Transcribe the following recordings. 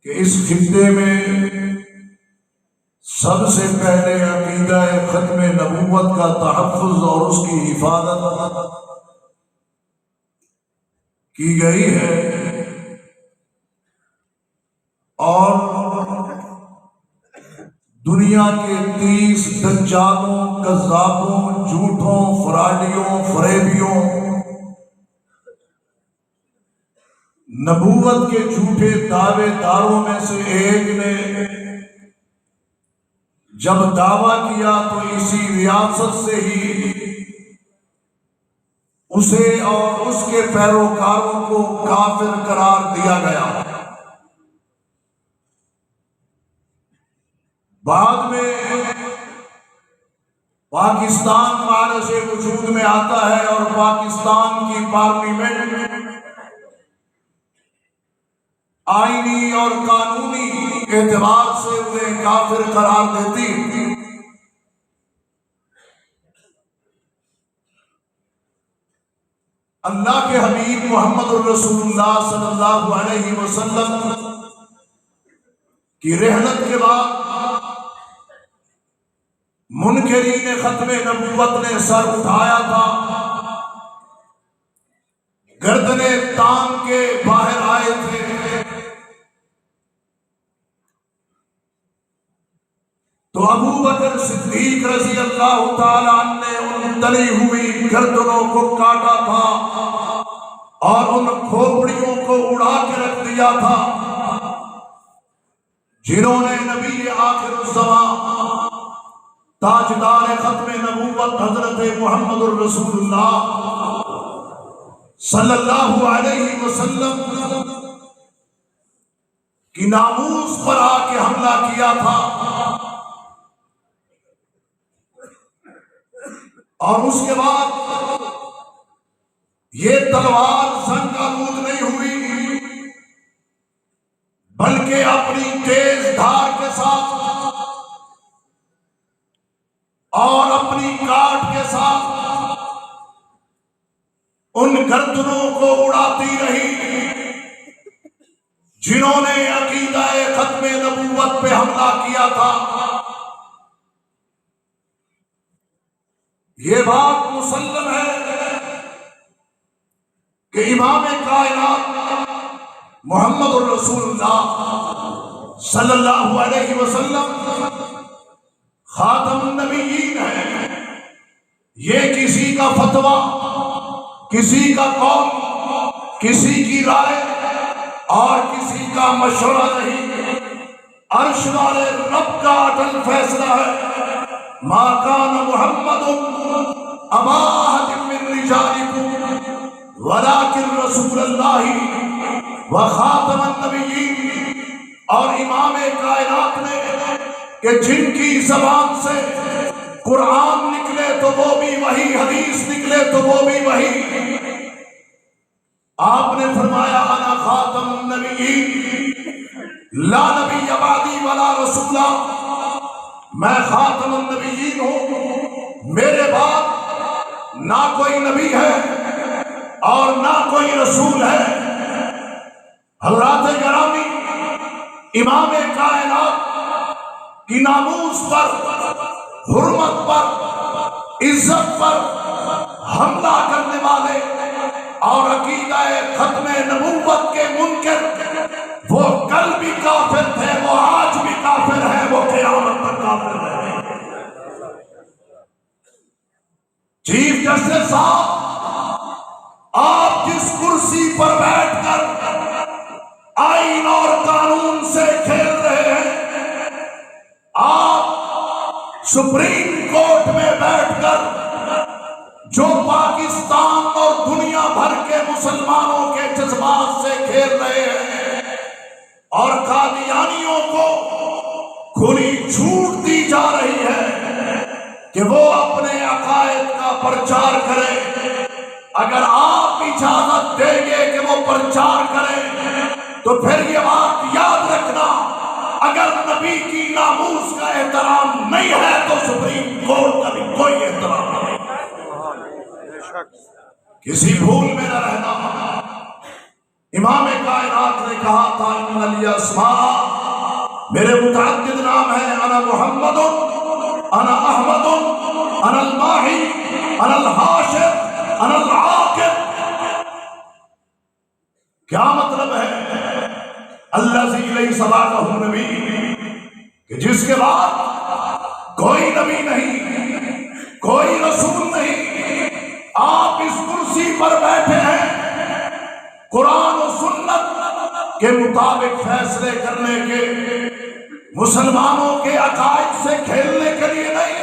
کہ اس خطے میں سب سے پہلے عقیدہ ختم نبوت کا تحفظ اور اس کی حفاظت کی گئی ہے، اور دنیا کے 30 دجالوں، کذابوں، جھوٹوں، فراڈیوں، فریبیوں، نبوت کے جھوٹے دعوے داروں میں سے ایک نے جب دعویٰ کیا تو اسی ریاست سے ہی اسے اور اس کے پیروکاروں کو کافر قرار دیا گیا۔ بعد میں پاکستان معرض وجود میں آتا ہے اور پاکستان کی پارلیمنٹ آئینی اور قانونی اعتبار سے انہیں کافر قرار دیتی۔ اللہ کے حبیب محمد الرسول اللہ صلی اللہ علیہ وسلم کی رحلت کے بعد منکرین ختم نبوت نے سر اٹھایا تھا، گردنیں تان کے باہر آئے تھے۔ تو ابو بکر صدیق رضی اللہ تعالیٰ عنہ نے ان تلی ہوئی گردنوں کو کاٹا تھا اور ان کھوپڑیوں کو اڑا کے رکھ دیا تھا جنہوں نے نبی آخر الزمان تاجدار ختم نبوت حضرت محمد الرسول اللہ صلی اللہ علیہ وسلم کی ناموس پر آ کے حملہ کیا تھا، اور اس کے بعد یہ تلوار زنگ آلود نہیں ہوئی بلکہ اپنی تیز دھار کے ساتھ اور اپنی کاٹ کے ساتھ ان گردنوں کو اڑاتی رہی جنہوں نے عقیدہ ختم نبوت پہ حملہ کیا تھا۔ یہ بات مسلم ہے کہ امام کائنات محمد الرسول اللہ صلی اللہ علیہ وسلم خاتم النبیین ہے۔ یہ کسی کا فتویٰ، کسی کا قول، کسی کی رائے اور کسی کا مشورہ نہیں، عرش والے رب کا اٹل فیصلہ ہے۔ ما کان محمد ابا احد من رجالکم ولکن رسول اللہ وخاتم النبیین۔ اور امام کائنات نے کہ جن کی زبان سے قرآن نکلے تو وہ بھی وہی، حدیث نکلے تو وہ بھی وہی، آپ نے فرمایا انا خاتم النبیین لا نبی بعدی ولا رسولہ، میں خاتم النبیین ہوں، میرے بعد نہ کوئی نبی ہے اور نہ کوئی رسول ہے۔ حضرات گرامی، امام کائنات کی ناموس پر، حرمت پر، عزت پر حملہ کرنے والے اور عقیدہ ختم نبوت کے منکر، وہ کل بھی کافر تھے، وہ آج بھی کافر ہیں، وہ قیامت تک کافر ہیں۔ چیف جسٹس صاحب، آپ جس کرسی پر بیٹھ کر آئین اور قانون سے کھیل رہے ہیں، آپ سپریم کورٹ میں بیٹھ کر جو پاکستان اور دنیا بھر کے مسلمانوں کے جذبات سے کھیل رہے ہیں اور قادیانیوں کو کھلی چھوٹ دی جا رہی ہے کہ وہ اپنے عقائد کا پرچار کریں، اگر آپ اجازت دیں گے کہ وہ پرچار کریں تو پھر یہ بات یاد رکھنا، اگر نبی کی ناموس کا احترام نہیں ہے تو سپریم کورٹ کا بھی کوئی احترام نہیں۔ کسی بھول میں نہ رہنا۔ امام کائنات نے کہا تھا ان لی اسماء، میرے متعدد نام ہیں، انا محمد، انا احمد، انا الماحی، انا الحاشر، انا العاقب۔ کیا مطلب ہے؟ الذی لیس بعدہ نبی، کہ جس کے بعد کوئی نبی نہیں، کوئی رسول نہیں، آپ اس کرسی پر بیٹھے ہیں قرآن و سنت کے مطابق فیصلے کرنے کے، مسلمانوں کے عقائد سے کھیلنے کے لیے نہیں،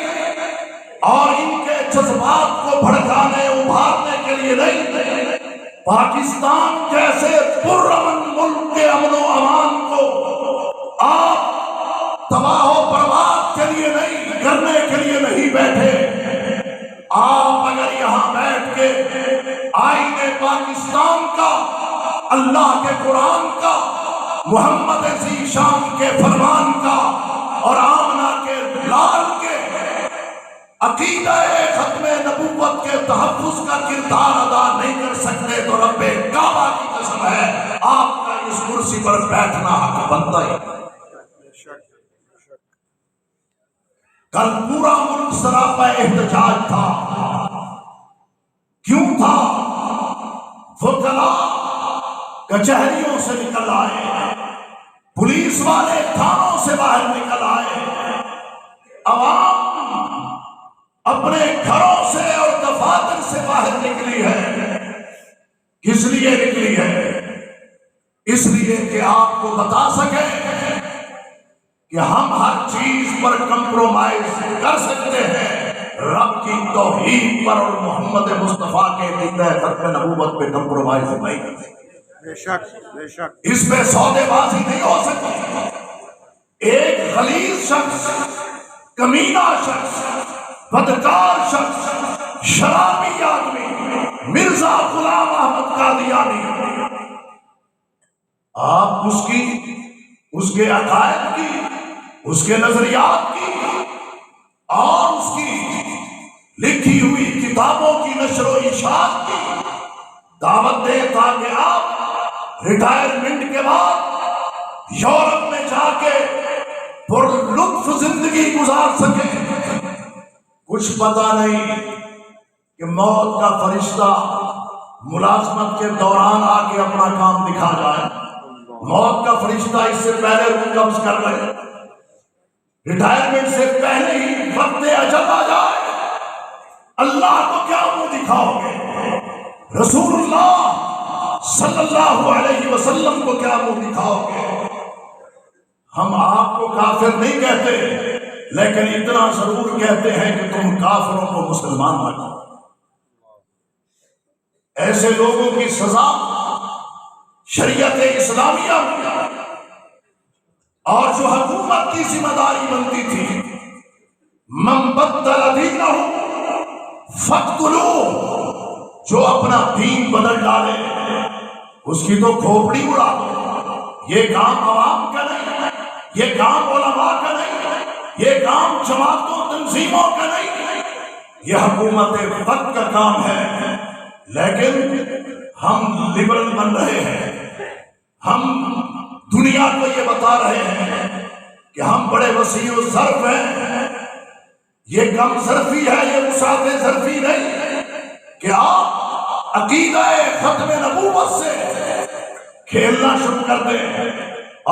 اور ان کے جذبات کو بھڑکانے ابھارنے کے لیے نہیں۔ پاکستان جیسے پرامن ملک کے امن و امان کو آپ تباہ و برباد کے لیے نہیں، کرنے کے لیے نہیں بیٹھے۔ آپ اگر یہاں بیٹھ کے آئین پاکستان کا، اللہ کے قرآن کا، محمد ذی شان کے فرمان کا، اور آمنہ کے لال کے عقیدہ ختم نبوت کے تحفظ کا کردار ادا نہیں کر سکتے تو رب کعبہ کی قسم ہے آپ کا اس کرسی پر بیٹھنا حق بنتا ہی۔ کل پورا ملک سراپا احتجاج تھا، کیوں تھا؟ وکلاء کچہریوں سے نکل آئے، پولیس والے تھانوں سے باہر نکل آئے، عوام اپنے گھروں سے اور دفاتر سے باہر نکلی ہے۔ کس لیے نکلی ہے؟ اس لیے کہ آپ کو بتا سکیں کہ ہم ہر چیز پر کمپرومائز کر سکتے ہیں، رب کی توحید پر اور محمد مصطفیٰ کے دین ختم نبوت پہ کمپرومائز نہیں کر سکتے۔ بے شک بے شک، اس میں سودے بازی نہیں ہو سکتی۔ ایک غلیظ شخص، کمینہ شخص، بدکار شخص، شرابی آدمی، مرزا غلام احمد قادیانی، آپ اس کے عقائد کی، اس کے نظریات کی اور اس کی لکھی ہوئی کتابوں کی نشر و اشاعت کی دعوت دیں تاکہ آپ ریٹائرمنٹ کے بعد یورپ میں جا کے پر لطف زندگی گزار سکیں۔ کچھ پتہ نہیں کہ موت کا فرشتہ ملازمت کے دوران آ کے اپنا کام دکھا جائے، موت کا فرشتہ اس سے پہلے روح قبض کر لے، ریٹائرمنٹ سے پہلے ہی وقت اجل آ جائے۔ اللہ کو کیا منہ دکھاؤ گے؟ رسول اللہ صلی اللہ علیہ وسلم کو کیا منہ دکھاؤ گے؟ ہم آپ کو کافر نہیں کہتے، لیکن اتنا ضرور کہتے ہیں کہ تم کافروں کو مسلمان نہ کرو۔ ایسے لوگوں کی سزا شریعت اسلامیہ اور جو حکومت کی ذمہ داری بنتی تھی، من بدل دینہ فاقتلوہ، جو اپنا دین بدل ڈالے اس کی تو کھوپڑی اڑا دو۔ یہ کام عوام کا نہیں، یہ کام علماء کا نہیں، یہ کام جماعتوں تنظیموں کا نہیں، یہ حکومت وقت کا کام ہے۔ لیکن ہم لبرل بن رہے ہیں، ہم دنیا کو یہ بتا رہے ہیں کہ ہم بڑے وسیع و ظرف ہیں۔ یہ کم ظرفی ہے، یہ وسعت ظرفی نہیں کہ آپ عقیدہ ختم نبوت سے کھیلنا شروع کر دیں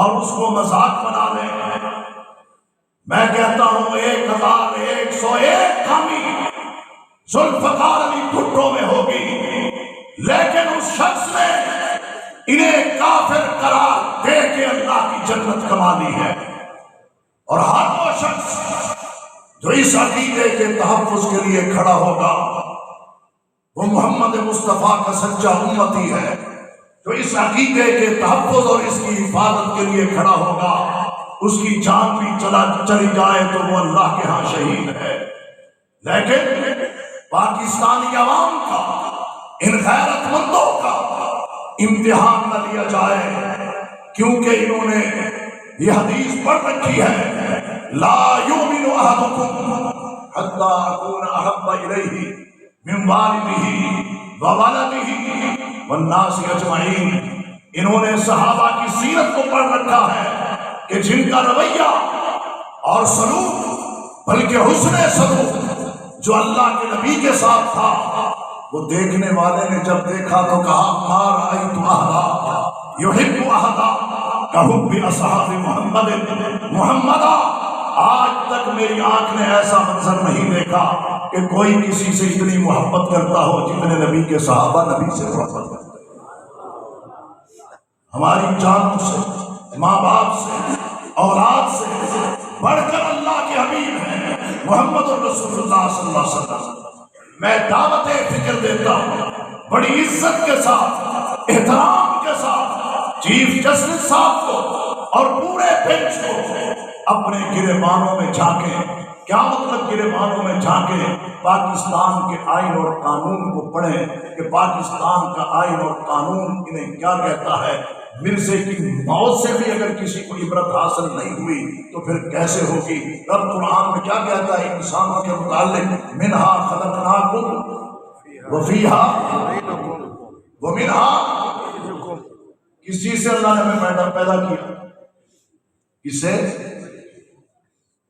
اور اس کو مذاق بنا دیں۔ میں کہتا ہوں 1101 خامی ذوالفقار علی بھٹو میں ہوگی، لیکن اس شخص نے انہیں کافر قرار دے کے اللہ کی جنت کما لی ہے۔ اور ہر وہ شخص جو اس عقیدے کے تحفظ کے لیے کھڑا ہوگا وہ محمد مصطفیٰ کا سچا امتی ہے۔ جو اس عقیدے کے تحفظ اور اس کی حفاظت کے لیے کھڑا ہوگا، اس کی جان بھی چلی جائے تو وہ اللہ کے ہاں شہید ہے۔ لیکن پاکستانی عوام کا، ان غیرت مندوں کا امتحان نہ لیا جائے، کیونکہ انہوں نے یہ حدیث پڑھ رکھی ہے، لا یؤمن احدکم حتی اکون احب الیہ من والدہ وولدہ والناس اجمعین۔ انہوں نے صحابہ کی سیرت کو پڑھ رکھا ہے کہ جن کا رویہ اور سلوک بلکہ حسن سلوک جو اللہ کے نبی کے ساتھ تھا، وہ دیکھنے والے نے جب دیکھا تو کہا ما رأیت احدا یحب احدا کحب اصحاب محمد، آج تک میری آنکھ نے ایسا منظر نہیں دیکھا کہ کوئی کسی سے اتنی محبت کرتا ہو جتنے نبی کے صحابہ نبی سے محبت کرتے۔ ہماری جانوں سے، ماں باپ سے، اولاد سے بڑھ کر اللہ کے حبیب ہیں محمد رسول اللہ صلی اللہ علیہ وسلم۔ میں دعوت فکر دیتا ہوں بڑی عزت کے ساتھ، احترام کے ساتھ چیف جسٹس صاحب کو اور پورے بینچ کو اپنے گریبانوں میں جھانکیں۔ کیا مطلب گریبانوں میں جھانکیں؟ پاکستان کے آئین اور قانون کو پڑھیں کہ پاکستان کا آئین اور قانون انہیں کیا کہتا ہے۔ مرزے کی موت سے بھی اگر کسی کو عبرت حاصل نہیں ہوئی تو پھر کیسے ہوگی؟ رب قرآن میں کیا کہتا ہے انسانوں کے متعلق؟ منہا خلقناکم وفیہا ومنہا، کس چیز سے اللہ نے ہمیں پیدا کیا؟ کس سے؟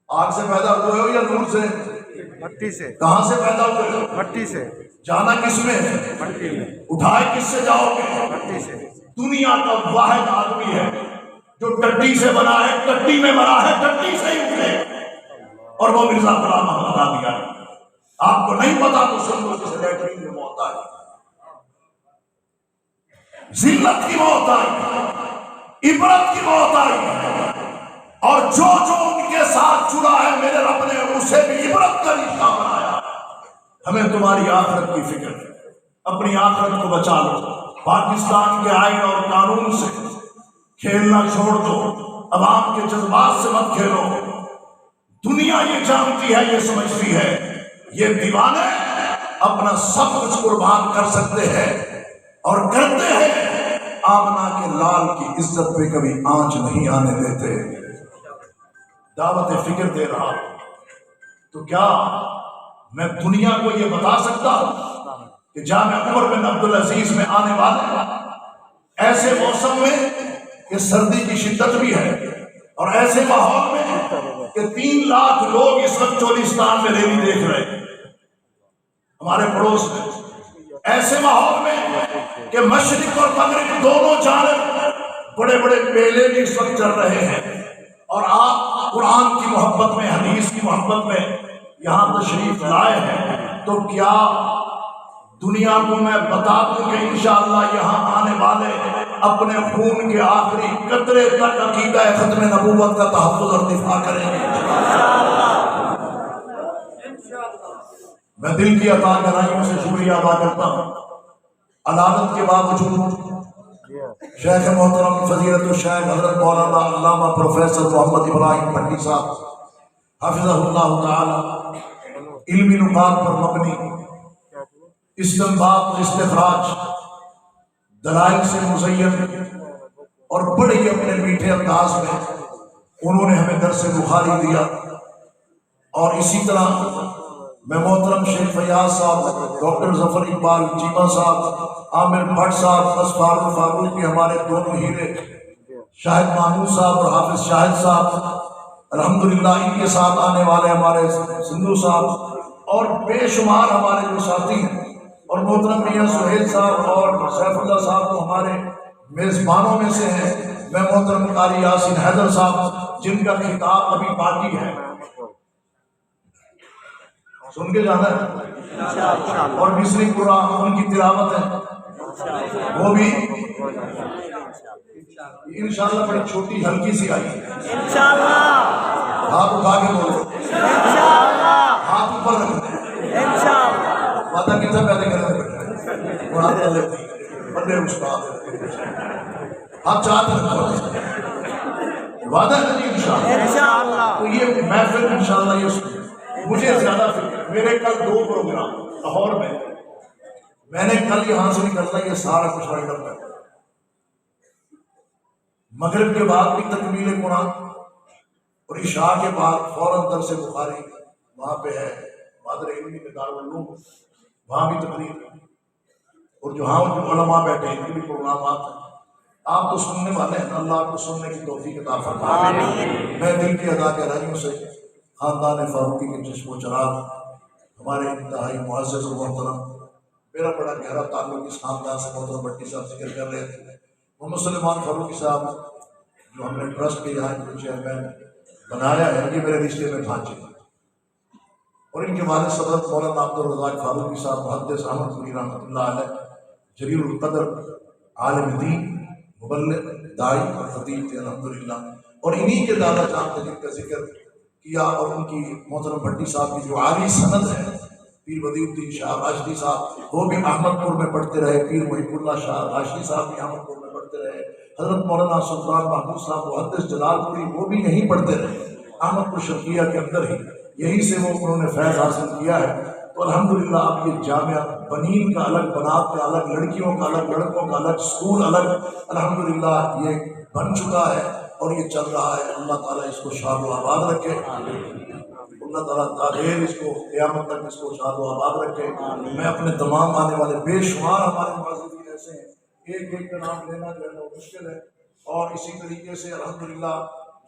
آگ سے پیدا ہوئے ہو یا نور سے؟ مٹی سے۔ کہاں سے پیدا ہوئے ہو؟ مٹی سے۔ جانا کس میں؟ مٹی میں۔ اٹھائے کس سے جاؤ گے؟ مٹی سے۔ دنیا کا واحد آدمی ہے جو ٹٹی سے بنا ہے، ٹٹی میں بنا ہے، ٹٹی سے ہی اٹھے، اور وہ مرزا غلام احمد قادیانی ہے۔ آپ کو نہیں پتا تو سن لو، جسے لیٹرین میں موت آئی، ذلت کی موت آئی، عبرت کی موت آئی، اور جو جو ان کے ساتھ جڑا ہے میرے رب نے اسے بھی عبرت کا رشتہ بنایا۔ ہمیں تمہاری آخرت کی فکر ہے، اپنی آخرت کو بچا لو۔ پاکستان کے آئین اور قانون سے کھیلنا چھوڑ دو، عوام کے جذبات سے مت کھیلو۔ دنیا یہ جانتی ہے، یہ سمجھتی ہے یہ دیوانے اپنا سب کچھ قربان کر سکتے ہیں اور کرتے ہیں، آمنہ کے لال کی عزت پہ کبھی آنچ نہیں آنے دیتے۔ دعوت فکر دے رہا ہوں تو کیا میں دنیا کو یہ بتا سکتا ہوں کہ جامع عمر بن عبدالعزیز میں آنے والے ایسے موسم میں کہ سردی کی شدت بھی ہے اور ایسے ماحول میں کہ 3 لاکھ لوگ اس وقت چولستان میں ریلی دیکھ رہے ہیں ہمارے پڑوس میں، ایسے ماحول میں کہ مشرق اور مغرب دونوں جانب بڑے بڑے میلے بھی اس وقت چل رہے ہیں، اور آپ قرآن کی محبت میں، حدیث کی محبت میں یہاں تشریف لائے ہیں، تو کیا دنیا کو میں بتا دوں کہ انشاءاللہ یہاں آنے والے اپنے خون کے آخری قطرے تک عقیدہ ختم نبوت کا تحفظ اور دفاع کریں گے؟ میں دل کی عطا گہرائیوں سے شکریہ ادا کرتا ہوں۔ عدالت کے باوجود شیخ محترم فضیلت الشیخ حضرت مولانا علامہ پروفیسر محمد ابراہیم بھٹی صاحب حفظہ اللہ تعالی علمی نکات پر مبنی استنباط و استخراج دلائل سے مزین اور بڑے ہی اپنے میٹھے انداز میں انہوں نے ہمیں درس بخاری دیا، اور اسی طرح میں محترم شیخ فیاض صاحب، ڈاکٹر ظفر اقبال چیمہ صاحب، عامر بھٹ صاحب، اسفار الفاروق کے ہمارے دونوں ہیرے، شاہد محمود صاحب اور حافظ شاہد صاحب، الحمدللہ ان کے ساتھ آنے والے ہمارے سندھو صاحب، اور بے شمار ہمارے جو ساتھی ہیں، اور محترم میاں سہیل صاحب اور سیف اللہ صاحب تو ہمارے میزبانوں میں سے ہیں۔ میں محترم قاری یاسین حیدر صاحب جن کا خطاب ابھی باقی ہے سن کے جانا ہے، اور مصری قرآن ان کی تلاوت ہے وہ بھی انشاءاللہ بڑی چھوٹی ہلکی سی آئی انشاءاللہ۔ ہاتھ اٹھا کے بولو انشاءاللہ، ہاتھ اوپر رکھنا انشاءاللہ۔ وعدہ کتنا پہلے کرنے بیٹھا قرآن پڑھ لیتی بڑے استاد ہاتھ چاہتے رکھو، وعدہ ہے جی انشاءاللہ۔ تو یہ محفل انشاءاللہ یہ مجھے زیادہ فکر، میرے کل 2 پروگرام لاہور میں نے کل یہاں سے نکلنا یہ سارا کچھ رائڈ اپ کر، مغرب کے بعد بھی تکمیل قرآن، اور عشاء کے بعد فوراً درس بخاری وہاں پہ ہے مادر علمی میں دارالعلوم، وہاں بھی تقریر ہے، اور جو علماء بیٹھے ہیں ان کے بھی پروگرامات ہیں۔ آپ تو سننے والے ہیں، اللہ آپ کو سننے کی توفیق عطا فرمائے۔ میں دل کی ادا گہرائیوں سے خاندان فاروقی کے چشم و چراغ ہمارے انتہائی معزز و محترم، میرا بڑا گہرا تعلق اس خاندان سے محترم بھٹی صاحب ذکر کر رہے تھے، محمد سلیمان فاروقی صاحب جو ہم نے ٹرسٹ کے یہاں کے چیئرمین بنایا ہے، یہ میرے رشتے میں بھانجے ہیں، اور ان کے والد صدر مولانا عبد الرزاق فاروقی صاحب محدث احمد پوری رحمۃ اللہ علیہ، جلیل القدر، عالم دین، مبلغ، داعی اور خطیب تھے الحمدللہ، اور انہی کے دادا جان نے جن کا ذکر کیا، اور ان کی محترم بھٹی صاحب کی جو عالی سند ہے، پیر ودیع الدین شاہ راشدی صاحب وہ بھی احمد پور میں پڑھتے رہے، پیر محب اللہ شاہ راشدی صاحب بھی احمد پور میں پڑھتے رہے، حضرت مولانا سلطان محمود صاحب محدث جلال پوری وہ بھی یہیں پڑھتے رہے، احمد پور شرقیہ کے اندر ہی، یہیں سے وہ انہوں نے فیض حاصل کیا ہے۔ تو الحمدللہ اب یہ جامعہ بنین کا الگ، بنات کا الگ، لڑکیوں کا الگ، لڑکوں کا الگ، اسکول الگ، الحمدللہ یہ بن چکا ہے اور یہ چل رہا ہے۔ اللہ تعالیٰ اس کو شاد و آباد رکھے، اللہ تعالیٰ تعدیر اس کو قیامت تک اس کو شاد و آباد رکھے۔ میں اپنے تمام آنے والے بے شمار ہمارے معززین ایسے ہیں، ایک ایک کا نام لینا جو ہے وہ مشکل ہے، اور اسی طریقے سے الحمدللہ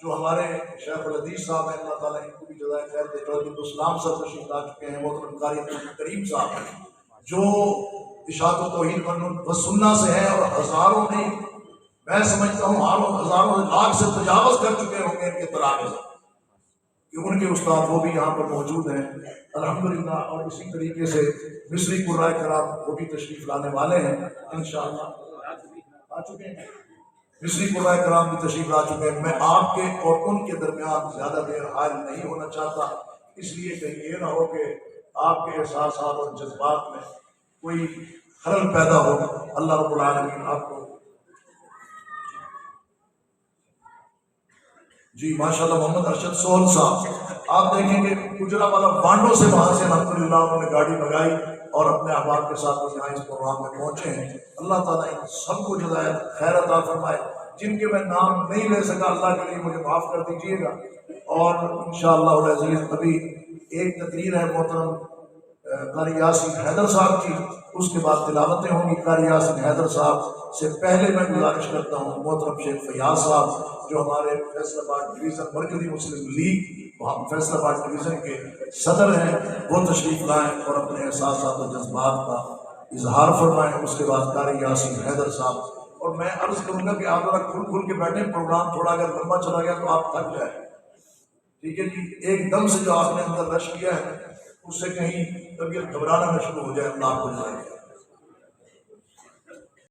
جو ہمارے شیخ الحدیث صاحب ہیں، اللہ تعالیٰ ان کو بھی جزائے خیر دے، چودھری عبدالسلام صاحب تشریف لا چکے ہیں، محترم قاری کریم صاحب ہیں جو اشاعت و توحید و سنہ سے ہیں، اور ہزاروں نہیں، میں سمجھتا ہوں ہزاروں لاکھ سے تجاوز کر چکے ہوں گے ان کے تراغ سے، کہ ان کے استاد وہ بھی یہاں پر موجود ہیں الحمدللہ، اور اسی طریقے سے مصری قرائے کرام وہ بھی تشریف لانے والے ہیں انشاءاللہ، آ چکے ہیں، مصری قرائے کرام بھی تشریف لا چکے ہیں۔ میں آپ کے اور ان کے درمیان زیادہ دیر حائل نہیں ہونا چاہتا، اس لیے کہیں یہ نہ ہو کہ آپ کے احساسات اور جذبات میں کوئی خلل پیدا ہو۔ اللہ رب العالمین آپ کو جی ماشاءاللہ محمد ارشد سول صاحب، آپ دیکھیں کہ گجرا والا وانڈوں سے وہاں سے الحمدللہ انہوں نے گاڑی منگائی اور اپنے احباب کے ساتھ یہاں اس پروگرام میں پہنچے ہیں۔ اللہ تعالیٰ ان سب کو جزائے خیر عطا فرمائے، جن کے میں نام نہیں لے سکا اللہ کے لیے مجھے معاف کر دیجیے گا، اور انشاءاللہ العزیز ابھی ایک تقریر ہے محترم قاری یاسین حیدر صاحب کی، اس کے بعد تلاوتیں ہوں گی۔ قاری یاسین حیدر صاحب سے پہلے میں گزارش کرتا ہوں محترم شیخ فیاض صاحب جو ہمارے فیصل آباد ڈویژن مرکزی مسلم لیگ وہاں فیصل آباد ڈویژن کے صدر ہیں، وہ تشریف لائیں اور اپنے احساسات و جذبات کا اظہار فرمائیں۔ اس کے بعد قاری یاسین حیدر صاحب، اور میں عرض کروں گا کہ آپ ذرا کھل کھل کے بیٹھیں، پروگرام تھوڑا اگر لمبا چلا گیا تو آپ تھک جائیں، ٹھیک ہے جی؟ ایک دم سے جو آپ نے اندر رش کیا ہے اس سے کہیں طبیعت گھبرانا نہ شروع ہو جائے، اللہ آپ کو جائے۔